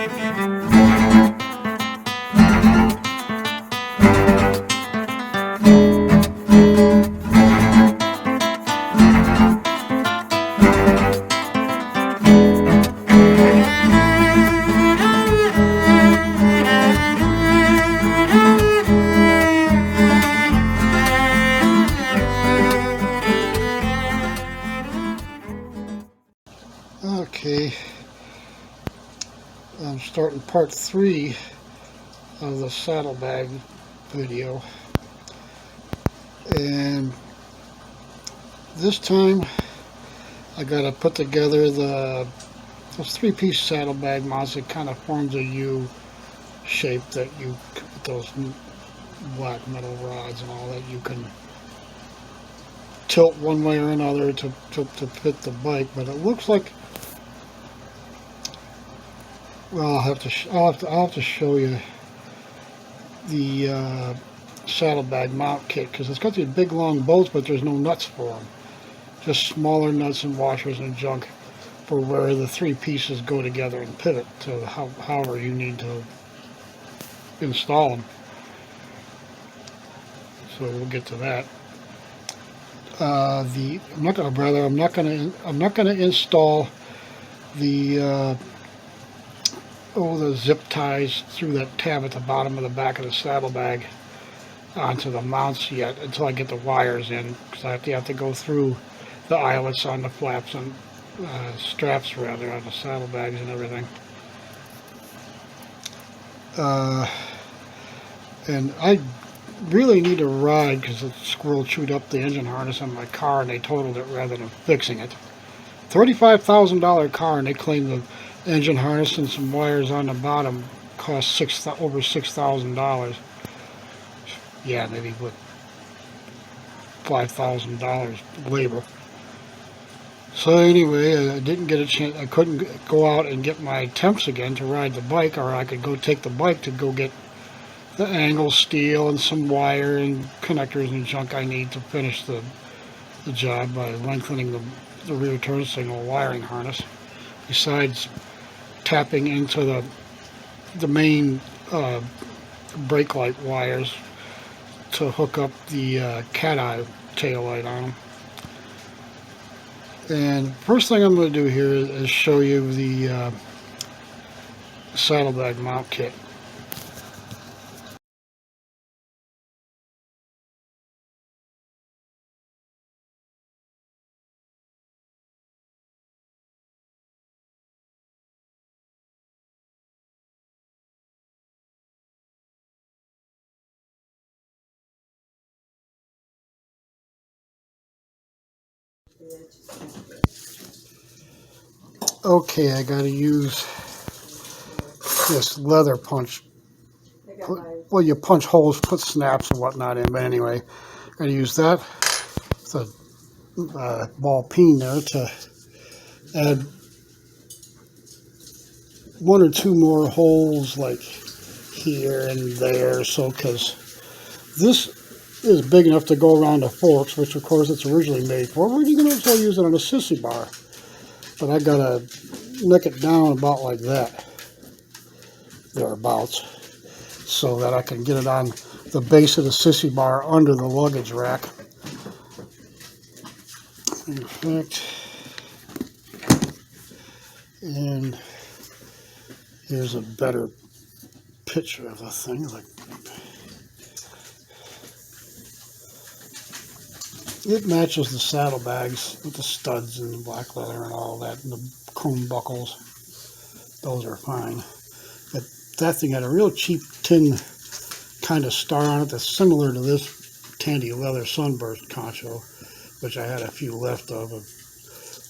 Okay, I'm starting part 3 of the saddlebag video, and this time I got to put together those 3-piece saddlebag mounts. It kind of forms a U shape that you, with those black metal rods and all that, you can tilt one way or another to fit the bike. But it looks like, well, I'll have to show you the saddlebag mount kit, because it's got these big long bolts, but there's no nuts for them. Just smaller nuts and washers and junk for where the 3 pieces go together and pivot to however you need to install them. So we'll get to that. I'm not going to install the the zip ties through that tab at the bottom of the back of the saddlebag onto the mounts yet, until I get the wires in, because I have to go through the eyelets on the flaps and straps rather on the saddlebags and everything. And I really need to ride, because the squirrel chewed up the engine harness on my car and they totaled it rather than fixing it. $35,000 car, and they claim the engine harness and some wires on the bottom cost over $6,000. Yeah, maybe with $5,000 labor. So anyway, I didn't get a chance. I couldn't go out and get my temps again to ride the bike, or I could go take the bike to go get the angle steel and some wire and connectors and junk I need to finish the job by lengthening the rear turn signal wiring harness, besides tapping into the main brake light wires to hook up the cat eye tail light on them. And first thing I'm going to do here is show you the saddlebag mount kit. Okay, I got to use this leather punch. Well, you punch holes, put snaps and whatnot in, but anyway, I got to use that. It's a ball peen there to add 1 or 2 more holes, like here and there, so because this is big enough to go around the forks, which of course it's originally made for. We're going to also use it on a sissy bar, but I gotta neck it down about like that, thereabouts, so that I can get it on the base of the sissy bar under the luggage rack. In fact, and here's a better picture of the thing. Like, it matches the saddlebags with the studs and the black leather and all that, and the chrome buckles. Those are fine. But that thing had a real cheap tin kind of star on it that's similar to this Tandy leather sunburst poncho, which I had a few left of. I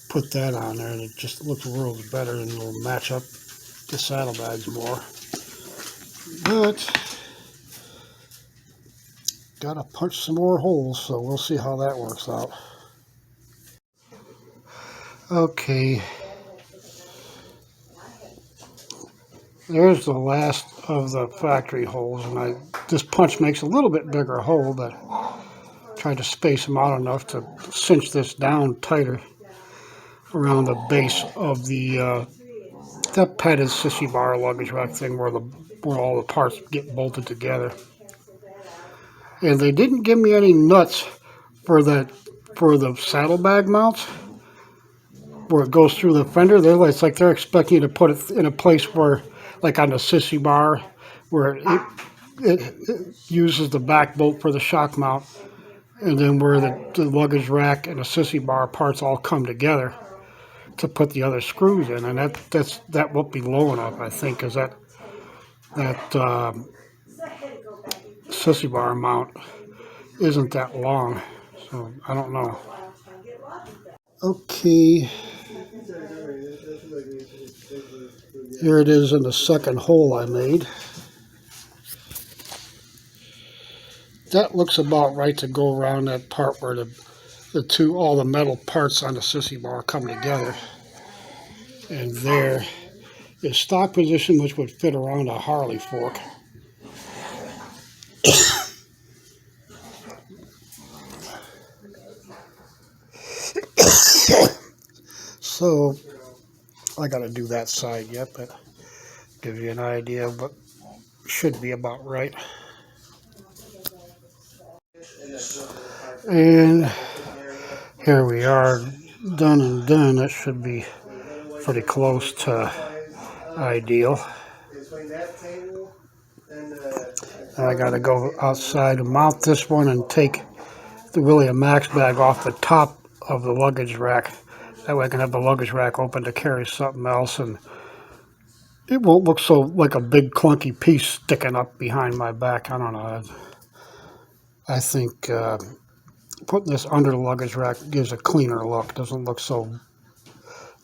put that on there, and it just looks worlds better, and it'll match up the saddlebags more. But gotta punch some more holes, so we'll see how that works out. Okay, there's the last of the factory holes, and this punch makes a little bit bigger hole, but I tried to space them out enough to cinch this down tighter around the base of the that padded sissy bar luggage rack thing where all the parts get bolted together. And they didn't give me any nuts for the saddlebag mounts where it goes through the fender. It's like they're expecting you to put it in a place where, like on the sissy bar, where it uses the back bolt for the shock mount, and then where the luggage rack and the sissy bar parts all come together to put the other screws in, and that won't be low enough, I think, because that sissy bar mount isn't that long, so I don't know. Okay, here it is in the second hole I made. That looks about right to go around that part where all the metal parts on the sissy bar come together. And there is stock position, which would fit around a Harley fork. So I got to do that side yet, but give you an idea of what should be about right. And here we are, done and done. That should be pretty close to ideal. I got to go outside and mount this one and take the William Max bag off the top of the luggage rack. That way I can have the luggage rack open to carry something else, and it won't look so like a big clunky piece sticking up behind my back. I don't know. I think putting this under the luggage rack gives a cleaner look. Doesn't look so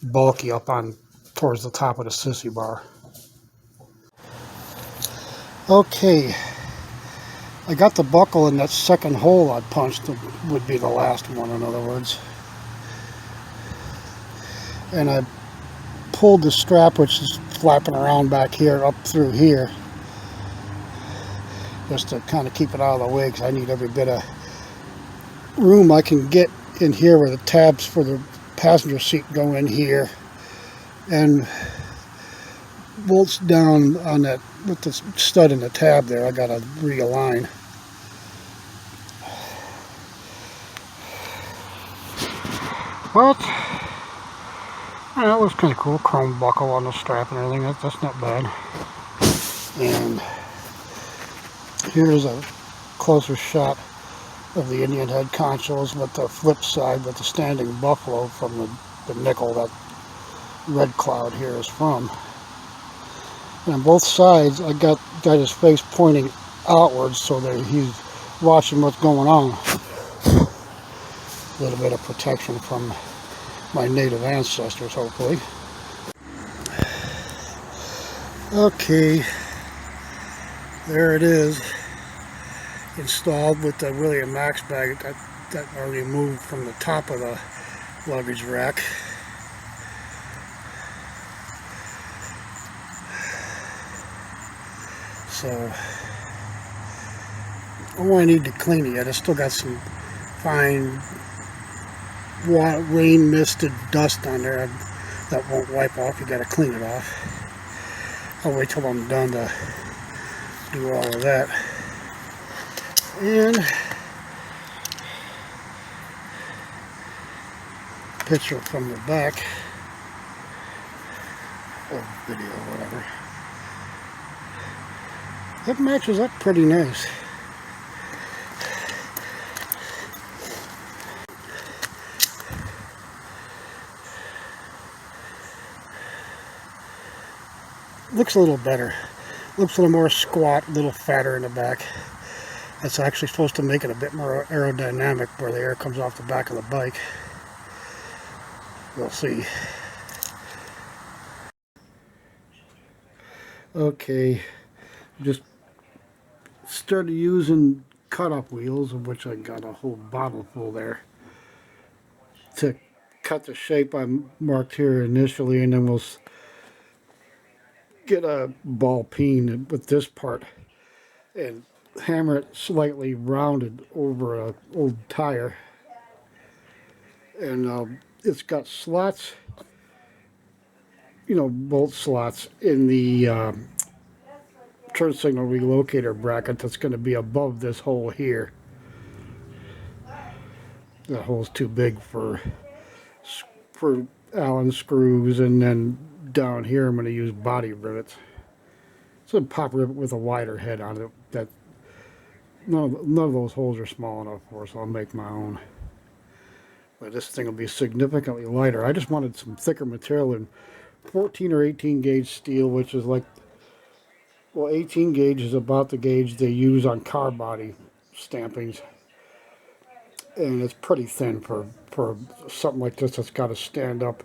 bulky up on towards the top of the sissy bar. Okay, I got the buckle in that second hole I punched. It would be the last one, in other words. And I pulled the strap, which is flapping around back here, up through here, just to kind of keep it out of the way, because I need every bit of room I can get in here where the tabs for the passenger seat go in here, and bolts down on that with the stud in the tab there. I gotta realign. But that was kind of cool. Chrome buckle on the strap and everything. That's not bad. And here's a closer shot of the Indian head consoles with the flip side with the standing buffalo from the nickel that red cloud here is from. And on both sides I got his face pointing outwards so that he's watching what's going on. A little bit of protection from my native ancestors, hopefully. Okay, there it is, installed with the William Max bag that already moved from the top of the luggage rack. So oh, I need to clean it yet. I still got some fine rain misted dust on there that won't wipe off. You got to clean it off. I'll wait till I'm done to do all of that. And picture from the back, or video, whatever. That matches up pretty nice. Looks a little better. Looks a little more squat, a little fatter in the back. That's actually supposed to make it a bit more aerodynamic where the air comes off the back of the bike. We'll see. Okay, just started using cut-up wheels, of which I got a whole bottle full there, to cut the shape I marked here initially, and then we'll get a ball peen with this part and hammer it slightly rounded over an old tire. And it's got slots bolt slots in the turn signal relocator bracket that's going to be above this hole here. That hole's too big for Allen screws, and then down here I'm going to use body rivets. It's a pop rivet with a wider head on it. That none of those holes are small enough for, so I'll make my own. But this thing will be significantly lighter. I just wanted some thicker material in 14 or 18 gauge steel, which is like, well, 18 gauge is about the gauge they use on car body stampings. And it's pretty thin for something like this that's got to stand up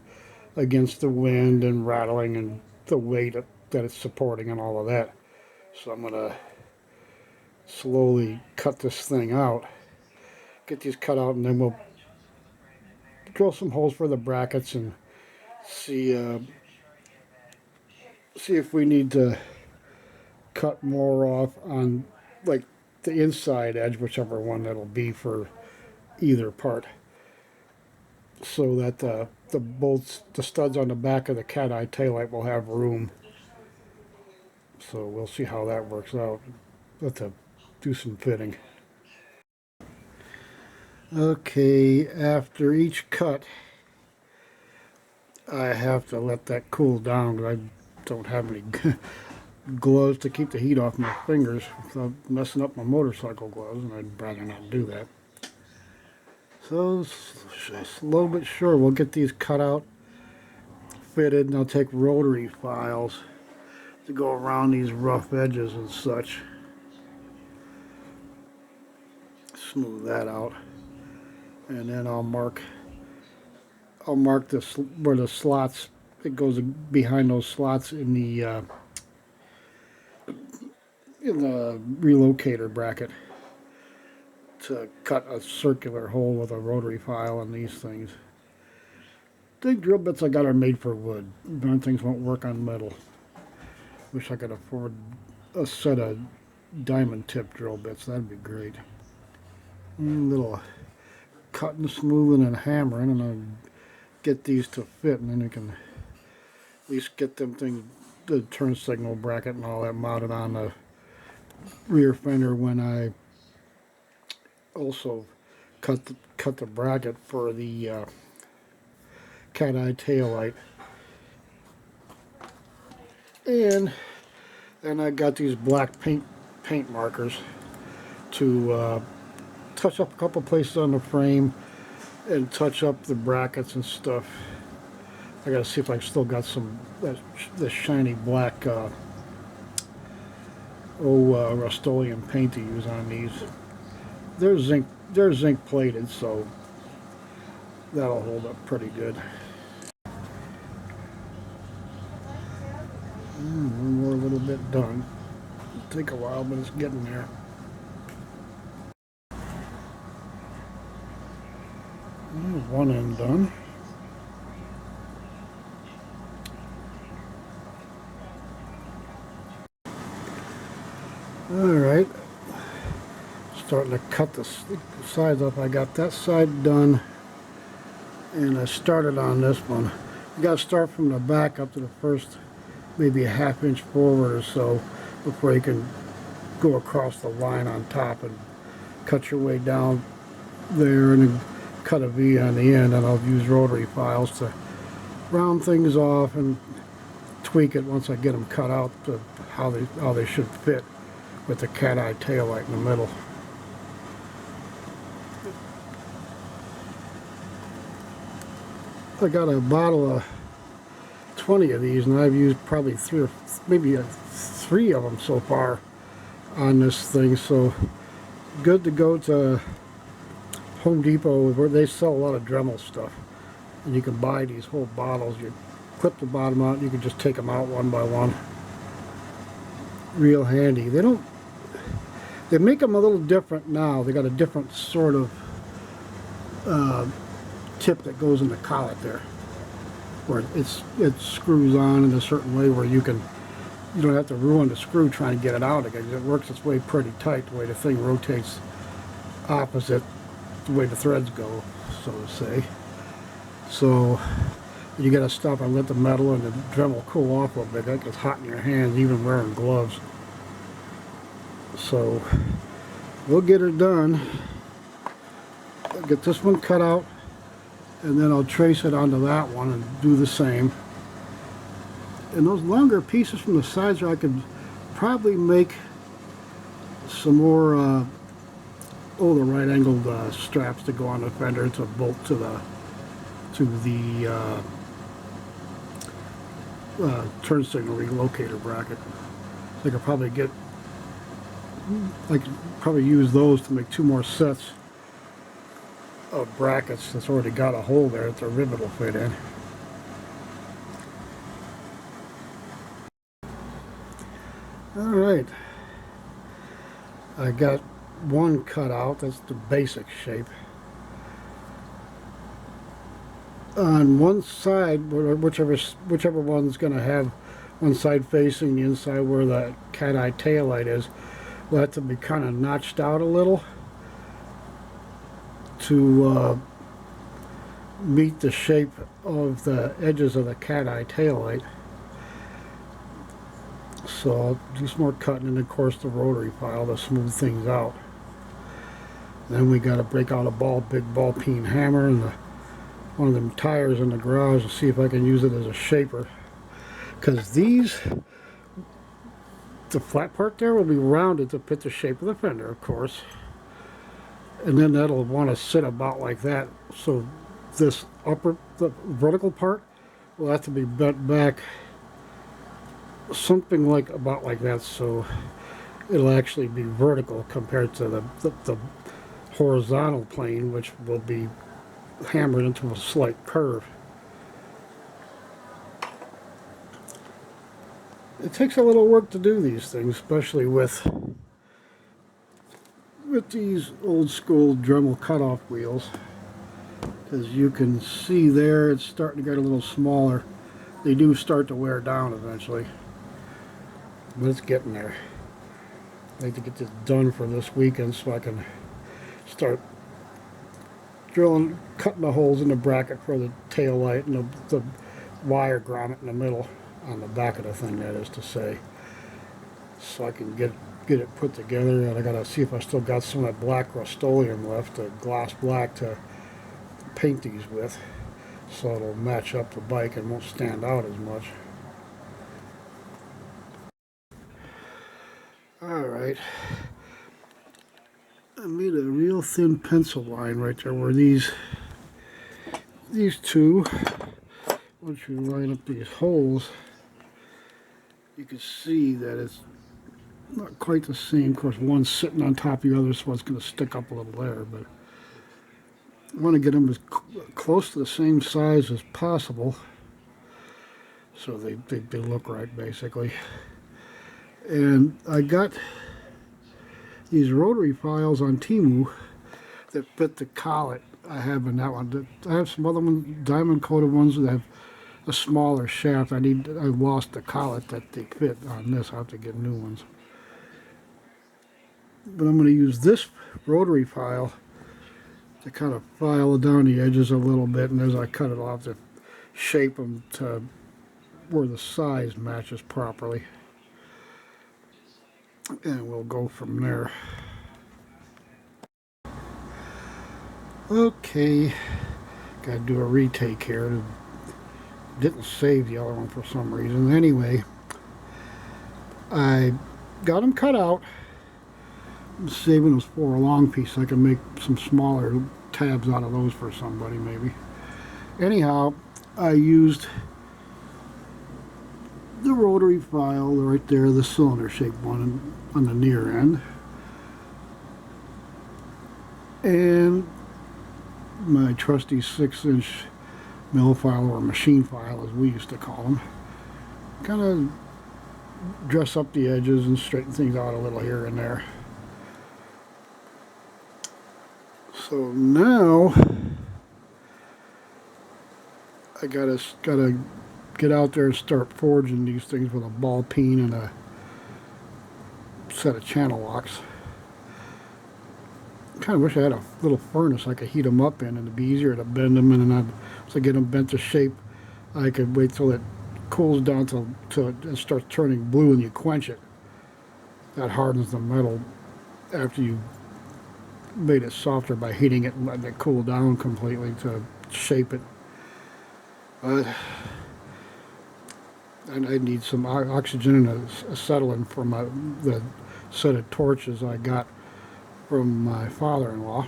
against the wind and rattling and the weight that it's supporting and all of that. So I'm going to slowly cut this thing out, get these cut out, and then we'll drill some holes for the brackets and see if we need to cut more off on like the inside edge, whichever one that'll be for either part, so that the bolts, the studs on the back of the cat eye taillight will have room. So we'll see how that works out. We'll have to do some fitting. Okay, after each cut I have to let that cool down because I don't have any gloves to keep the heat off my fingers without messing up my motorcycle gloves, and I'd rather not do that. So slow but sure we'll get these cut out, fitted, and I'll take rotary files to go around these rough edges and such. Smooth that out, and then I'll mark this where the slots, it goes behind those slots in the relocator bracket, to cut a circular hole with a rotary file on these things. The drill bits I got are made for wood. Darn things won't work on metal. Wish I could afford a set of diamond tip drill bits. That'd be great. A little cutting, smoothing, and hammering, and I'll get these to fit, and then you can at least get them things, the turn signal bracket and all that, mounted on the rear fender when I also cut the bracket for the cat eye tail light. And I got these black paint markers to touch up a couple places on the frame and touch up the brackets and stuff. I gotta see if I still got some the shiny black Rust-Oleum paint to use on these. They're zinc plated, so that'll hold up pretty good. One more little bit done. It'll take a while, but it's getting there. There's one end done. Alright, starting to cut the sides up. I got that side done, and I started on this one. You got to start from the back up to the first, maybe a ½ inch forward or so, before you can go across the line on top and cut your way down there, and then cut a V on the end. And I'll use rotary files to round things off and tweak it once I get them cut out to how they should fit with the cat eye tail light in the middle. I got a bottle of 20 of these, and I've used probably three of them so far on this thing. So good to go to Home Depot, where they sell a lot of Dremel stuff, and you can buy these whole bottles. You clip the bottom out, and you can just take them out one by one. Real handy. They make them a little different now. They got a different sort of tip that goes in the collet there, where it screws on in a certain way where you don't have to ruin the screw trying to get it out again. It works its way pretty tight, the way the thing rotates opposite the way the threads go, so to say. So You gotta stop and let the metal and the Dremel cool off a little bit. That gets hot in your hands, even wearing gloves. So we'll get her done. I'll get this one cut out, and then I'll trace it onto that one and do the same. And those longer pieces from the sides, I could probably make some more the right angled straps to go on the fender to bolt to the turn signal relocator bracket. So I could probably use those to make 2 more sets of brackets that's already got a hole there that the rivet will fit in. Alright, I got one cut out. That's the basic shape. On one side, whichever one's going to have one side facing the inside where the cat eye tail light is, will have to be kind of notched out a little to meet the shape of the edges of the cat eye tail light. So I'll do some more cutting, and of course the rotary file to smooth things out. Then we got to break out a big ball peen hammer and one of them tires in the garage to see if I can use it as a shaper. Because the flat part there will be rounded to fit the shape of the fender, of course. And then that'll want to sit about like that. So the vertical part will have to be bent back something like about like that, so it'll actually be vertical compared to the horizontal plane, which will be hammered into a slight curve. It takes a little work to do these things, especially with these old school Dremel cutoff wheels. As you can see there, it's starting to get a little smaller. They do start to wear down eventually, but it's getting there. I like to get this done for this weekend so I can start cutting the holes in the bracket for the tail light and the wire grommet in the middle, on the back of the thing, that is to say, so I can get it put together. And I gotta see if I still got some of that black Rust-Oleum left, the gloss black, to paint these with, so it'll match up the bike and won't stand out as much. Alright, I made a real thin pencil line right there where these two, once you line up these holes, you can see that it's not quite the same. Of course, one's sitting on top of the other, so it's going to stick up a little there, but I want to get them as close to the same size as possible so they look right, basically. And I got these rotary files on Temu that fit the collet I have in that one. I have some other ones, diamond coated ones that have a smaller shaft. I lost the collet that they fit on this. I'll have to get new ones. But I'm going to use this rotary file to kind of file down the edges a little bit, and as I cut it off, to shape them to where the size matches properly. And we'll go from there. Okay, gotta do a retake here. Didn't save the other one for some reason. Anyway, I got them cut out. I'm saving those 4 long pieces. I can make some smaller tabs out of those for somebody maybe. Anyhow, I used the rotary file right there, the cylinder shaped one on the near end, and my trusty 6-inch mill file, or machine file as we used to call them. Kind of dress up the edges and straighten things out a little here and there. So now I gotta get out there and start forging these things with a ball peen and a set of channel locks. I kind of wish I had a little furnace I could heat them up in, and it'd be easier to bend them, and then once I get them bent to shape, I could wait till it cools down till it starts turning blue and you quench it. That hardens the metal after you made it softer by heating it and letting it cool down completely to shape it. And I need some oxygen and acetylene for the set of torches I got from my father-in-law.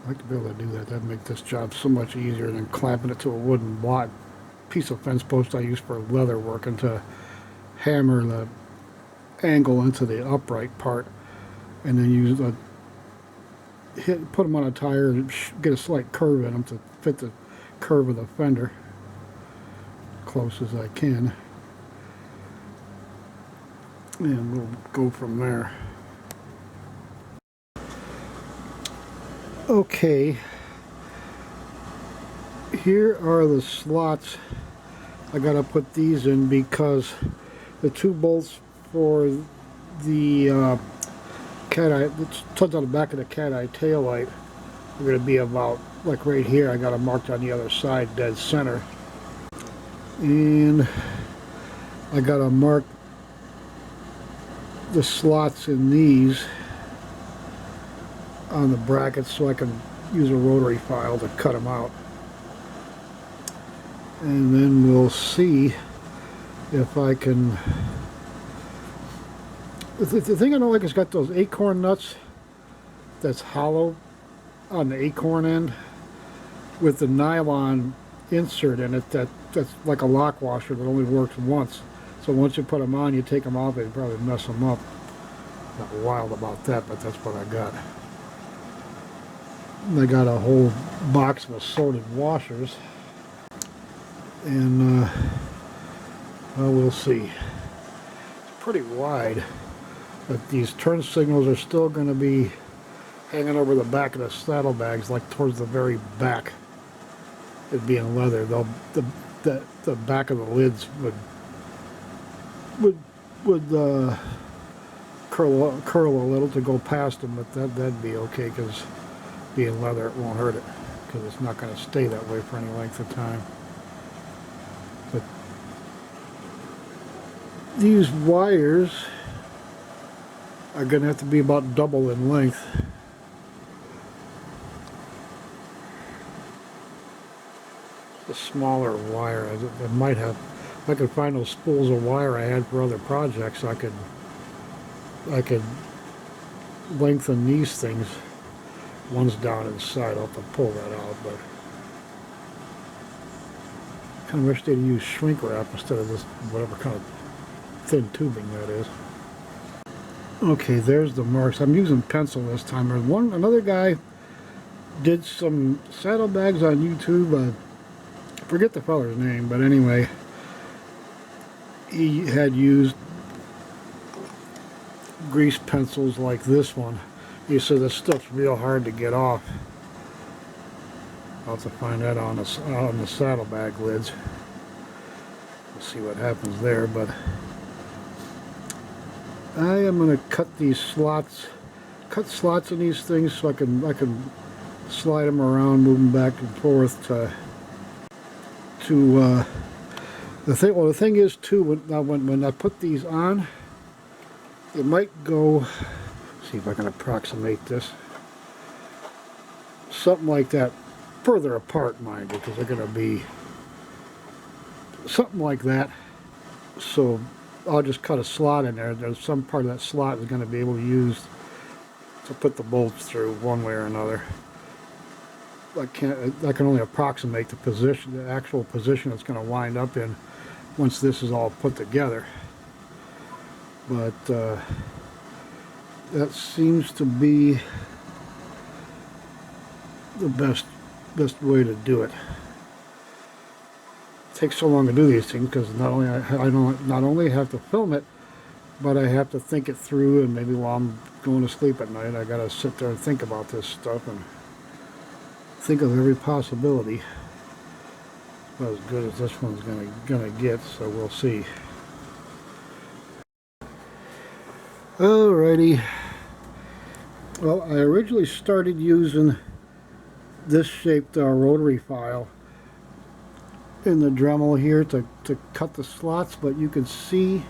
I'd like to be able to do that. That'd make this job so much easier than clamping it to a wooden block piece of fence post I use for leather work, and to hammer the angle into the upright part, and then use put them on a tire and get a slight curve in them to fit the curve of the fender close as I can, and we'll go from there. Okay, here are the slots. I gotta put these in because the two bolts for the cat eye, it tugs on the back of the cat eye tail light, are going to be about like right here. I got them marked on the other side, dead center, and I got to mark the slots in these on the brackets so I can use a rotary file to cut them out, and then we'll see if I can. The thing I don't like is got those acorn nuts that's hollow on the acorn end with the nylon insert in it that's like a lock washer that only works once. So once you put them on, you take them off, it'd probably mess them up. Not wild about that, but that's what I got. I got a whole box of assorted washers, and well, we'll see. It's pretty wide, but these turn signals are still going to be hanging over the back of the saddlebags, like towards the very back. It'd be in leather. The back of the lids would curl a little to go past them, but that'd be okay, because being leather, it won't hurt it, because it's not going to stay that way for any length of time. But these wires are going to have to be about double in length. A smaller wire. I might have, if I could find those spools of wire I had for other projects, I could lengthen these things. One's down inside. I'll have to pull that out, but I kind of wish they'd use shrink wrap instead of this whatever kind of thin tubing that is. Okay, there's the marks. I'm using pencil this time. There's another guy did some saddlebags on YouTube. I forget the feller's name, but anyway, he had used grease pencils like this one. He said this stuff's real hard to get off. I'll have to find that on the saddlebag lids. We'll see what happens there, but I am going to cut these slots, cut slots in these things so I can slide them around, move them back and forth to the thing. Well, the thing is too, when I put these on, it might go. See if I can approximate this. Something like that, further apart, mind you, because they're going to be something like that. So I'll just cut a slot in there. There's some part of that slot is going to be able to use to put the bolts through one way or another. I can only approximate the position, the actual position it's going to wind up in once this is all put together. But that seems to be the best way to do it. It takes so long to do these things because not only I not only have to film it, but I have to think it through, and maybe while I'm going to sleep at night, I got to sit there and think about this stuff and think of every possibility. Not as good as this one's gonna get, so we'll see. Alrighty. Well, I originally started using this shaped rotary file in the Dremel here to cut the slots, but you can see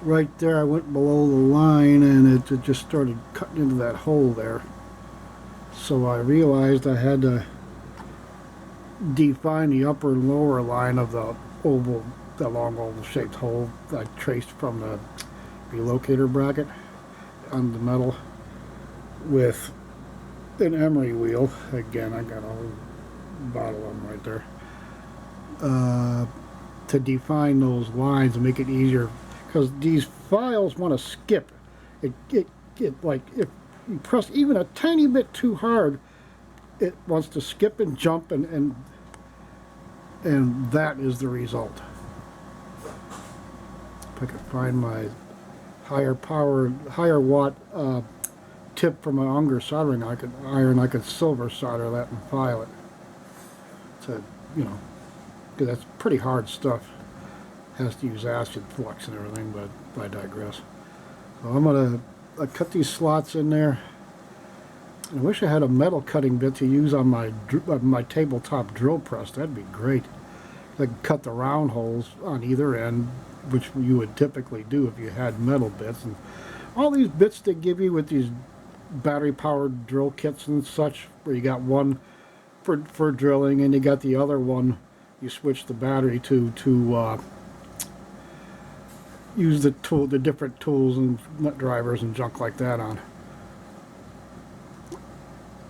right there I went below the line and it just started cutting into that hole there. So I realized I had to define the upper and lower line of the oval, the long oval shaped hole I traced from the relocator bracket on the metal with an emery wheel. Again, I got a whole bottle of them right there. To define those lines and make it easier, because these files want to skip. It like if you press even a tiny bit too hard, it wants to skip and jump, and that is the result. If I could find my higher power, higher watt tip from my Unger soldering iron, I could silver solder that and file it. To, you know, because that's pretty hard stuff. Has to use acid flux and everything, but I digress. So I'm gonna cut these slots in there. I wish I had a metal cutting bit to use on my tabletop drill press. That'd be great. I could cut the round holes on either end, which you would typically do if you had metal bits. And all these bits they give you with these battery-powered drill kits and such, where you got one for drilling and you got the other one you switch the battery to use the different tools and nut drivers and junk like that on.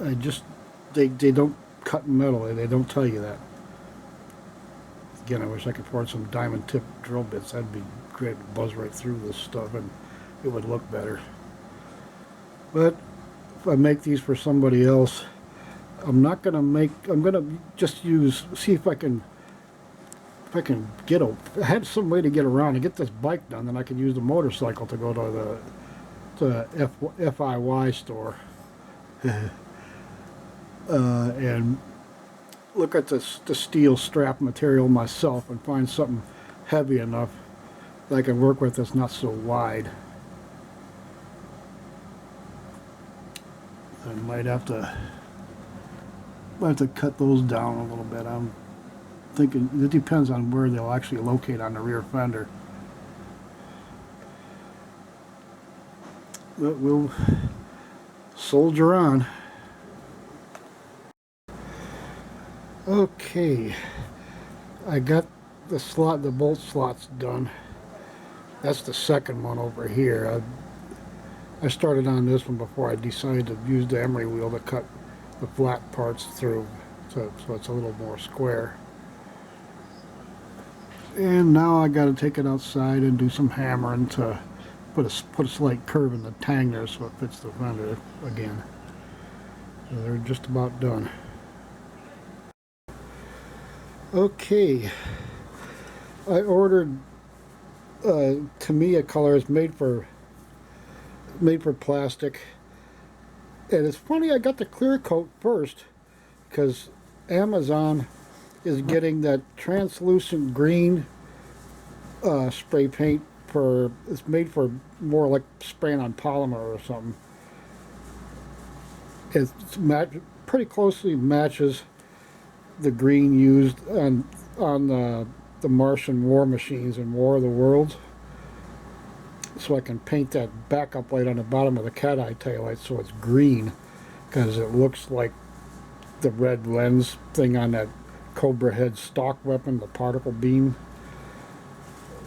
They don't cut metal. They don't tell you that. Again, I wish I could afford some diamond tip drill bits. That'd be great to buzz right through this stuff and it would look better. But if I make these for somebody else, I'm gonna just see if I can I had some way to get around and get this bike done, then I can use the motorcycle to go to the FIY store and look at the steel strap material myself and find something heavy enough that I can work with that's not so wide. I might have to cut those down a little bit. I'm thinking it depends on where they'll actually locate on the rear fender. But we'll soldier on. Okay, I got the bolt slots done. That's the second one over here. I started on this one before I decided to use the emery wheel to cut the flat parts through, so it's a little more square. And now I got to take it outside and do some hammering to put a slight curve in the tang there so it fits the fender again. So they're just about done. Okay, I ordered Tamiya colors made for plastic, and it's funny I got the clear coat first because Amazon is getting that translucent green spray paint it's made for more like spraying on polymer or something. It's pretty closely matches the green used on the Martian war machines in War of the Worlds. So I can paint that backup light on the bottom of the cat eye taillight so it's green, because it looks like the red lens thing on that Cobra head stock weapon, the particle beam.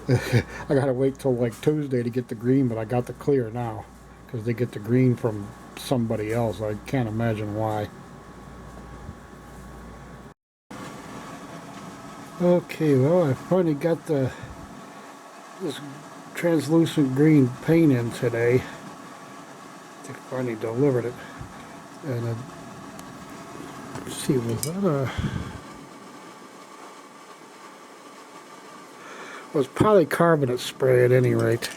I gotta wait till like Tuesday to get the green, but I got the clear now because they get the green from somebody else. I can't imagine why. Okay, well, I finally got this translucent green paint in today. They finally delivered it, and let's see, was that it was polycarbonate spray at any rate.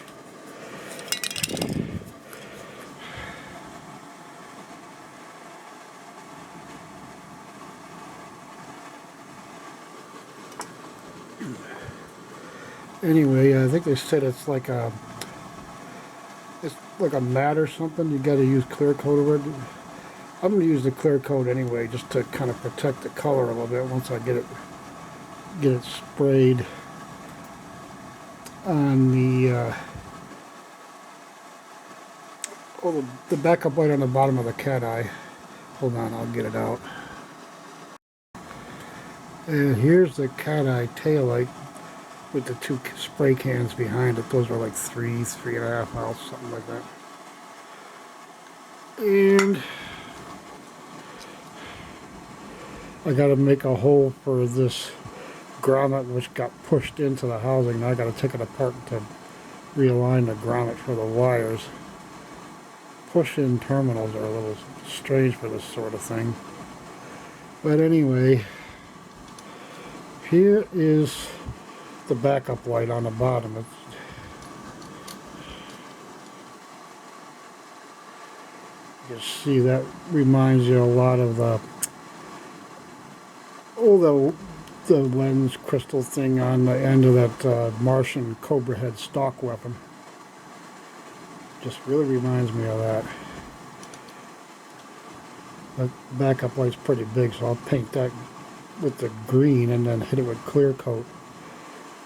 Anyway, I think they said it's like a matte or something. You got to use clear coat over it. I'm going to use the clear coat anyway, just to kind of protect the color a little bit once I get it get it sprayed on the the backup light on the bottom of the cat eye. Hold on, I'll get it out. And here's the cat eye tail light with the 2 spray cans behind it. Those are like 3.5 miles, something like that. And I got to make a hole for this grommet which got pushed into the housing. Now I got to take it apart to realign the grommet for the wires. Push-in terminals are a little strange for this sort of thing. But anyway, here is the backup light on the bottom. You can see that reminds you a lot of the lens crystal thing on the end of that Martian Cobra head stock weapon. Just really reminds me of that. That backup light's pretty big, so I'll paint that with the green and then hit it with clear coat.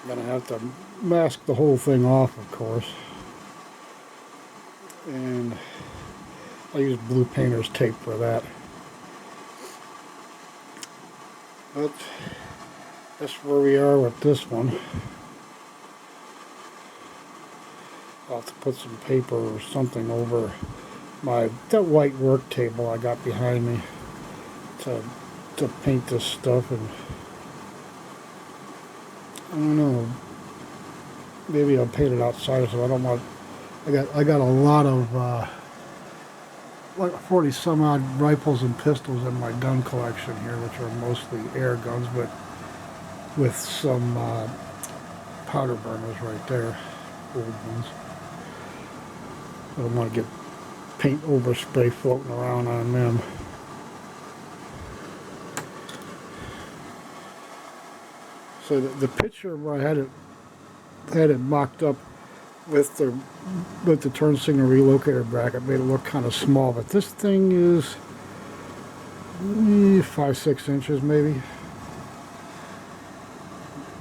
I'm gonna have to mask the whole thing off, of course. And I'll use blue painter's tape for that. But that's where we are with this one. I'll have to put some paper or something over that white work table I got behind me to paint this stuff. And I don't know, maybe I'll paint it outside, so I don't want. I got a lot of like 40 some odd rifles and pistols in my gun collection here, which are mostly air guns, but with some powder burners right there, old ones. I don't want to get paint overspray floating around on them. So the picture where I had it mocked up with the turn signal relocator bracket made it look kind of small, but this thing is 5-6 inches maybe.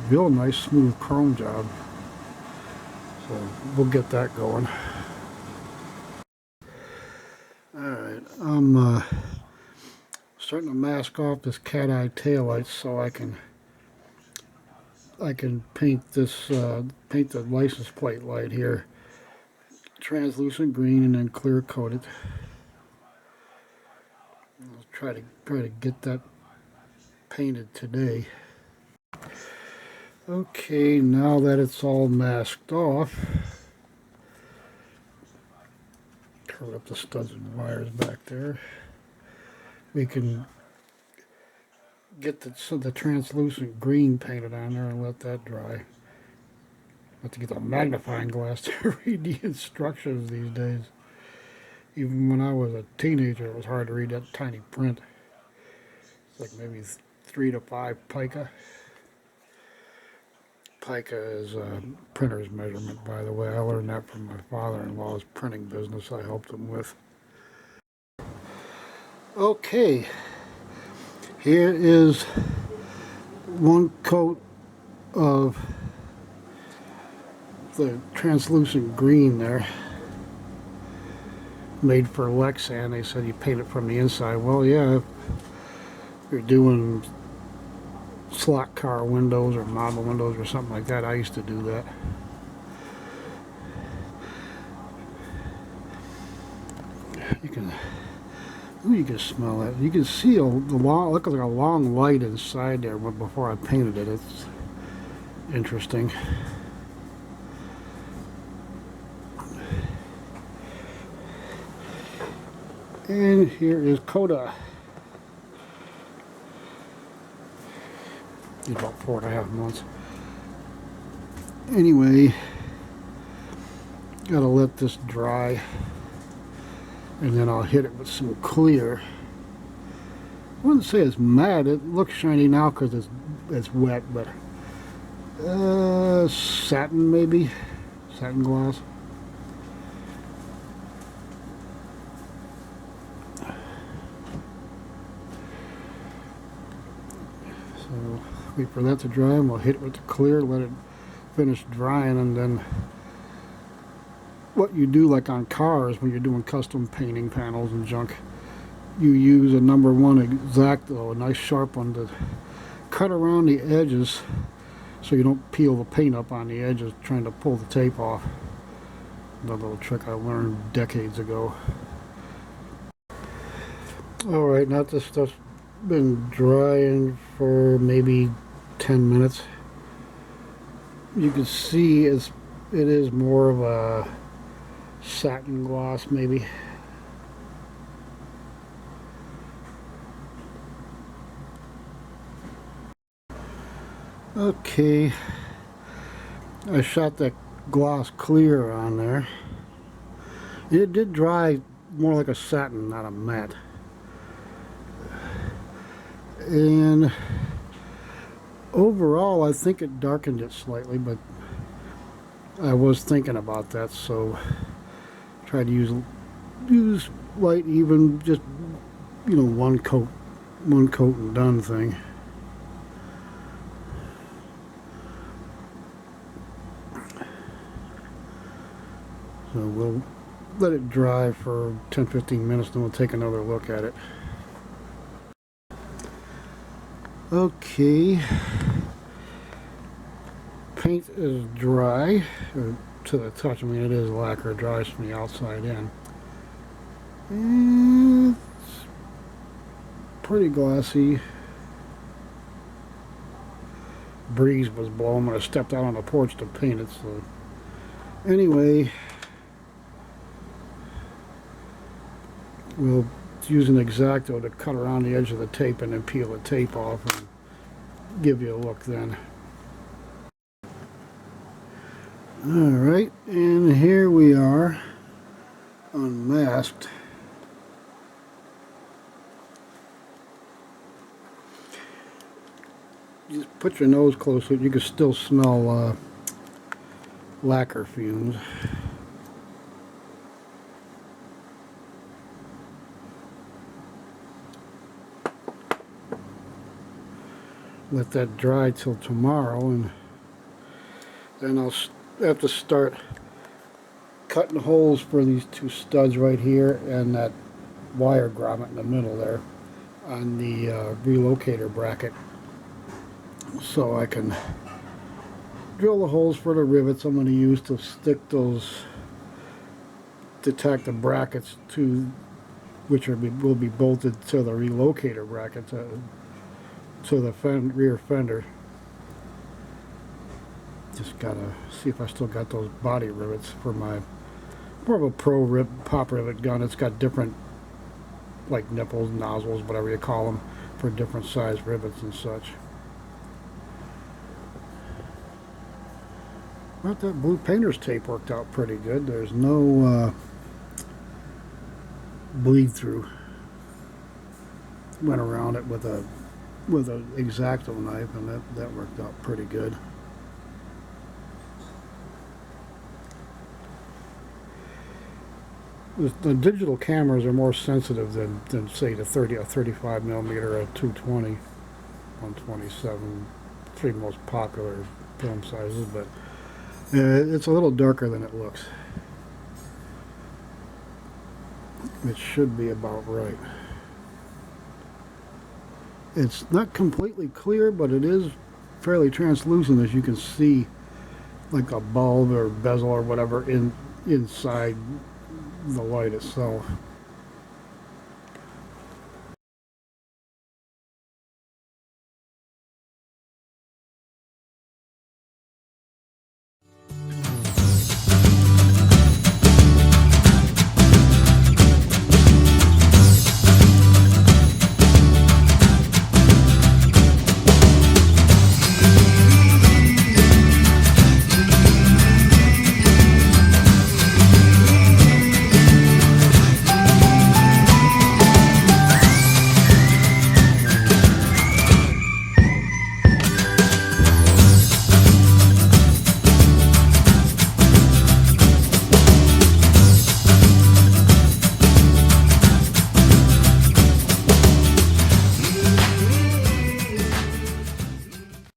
Real nice smooth chrome job. So we'll get that going. Alright, I'm starting to mask off this cat eye tail light so I can paint this paint the license plate light here translucent green and then clear coat it. I'll try to get that painted today. Okay, now that it's all masked off, turn up the studs and wires back there. We can get the translucent green painted on there and let that dry. Have to get a magnifying glass to read the instructions these days. Even when I was a teenager, it was hard to read that tiny print. It's like maybe 3 to 5 pica. Pica is a printer's measurement, by the way. I learned that from my father-in-law's printing business I helped him with. Okay, here is one coat of the translucent green there, made for Lexan. They said you paint it from the inside. Well, yeah, if you're doing slot car windows or model windows or something like that, I used to do that. You can smell it. You can see look like a long light inside there, but before I painted it, it's interesting. And here is Coda. He's about 4.5 months. Anyway, gotta let this dry, and then I'll hit it with some clear. I wouldn't say it's matte. It looks shiny now because it's wet, but satin maybe, satin gloss. So Wait for that to dry, and we'll hit it with the clear, let it finish drying, and then what you do, like on cars when you're doing custom painting panels and junk, you use a number 1 X-Acto, a nice sharp one, to cut around the edges so you don't peel the paint up on the edges trying to pull the tape off. Another little trick I learned decades ago. Alright, now this stuff's been drying for maybe 10 minutes. You can see it is more of a satin gloss, maybe. Okay, I shot that gloss clear on there. It did dry more like a satin, not a matte. And overall, I think it darkened it slightly, but I was thinking about that, so try to use light, even, just, you know, one coat and done thing. So we'll let it dry for 10-15 minutes, then we'll take another look at it. Okay, paint is dry to the touch. I mean, it is lacquer, it dries from the outside in. And it's pretty glossy. Breeze was blowing when I stepped out on the porch to paint it. So anyway, we'll use an X-Acto to cut around the edge of the tape and then peel the tape off and give you a look then. Alright, and here we are, unmasked. Just put your nose close to it, you can still smell lacquer fumes. Let that dry till tomorrow, and then I'll have to start cutting holes for these 2 studs right here and that wire grommet in the middle there on the relocator bracket, so I can drill the holes for the rivets I'm going to use to stick those, to tack the brackets to, which will be bolted to the relocator bracket to the rear fender. Just gotta see if I still got those body rivets for my more of a pro pop rivet gun. It's got different, like, nipples, nozzles, whatever you call them, for different size rivets and such. But that blue painter's tape worked out pretty good. There's no bleed through. Went around it with an X-Acto knife, and that worked out pretty good. The digital cameras are more sensitive than say the 35 millimeter or 220, 127, 3 most popular film sizes, but it's a little darker than it looks. It should be about right. It's not completely clear, but it is fairly translucent, as you can see, like a bulb or bezel or whatever inside the light itself.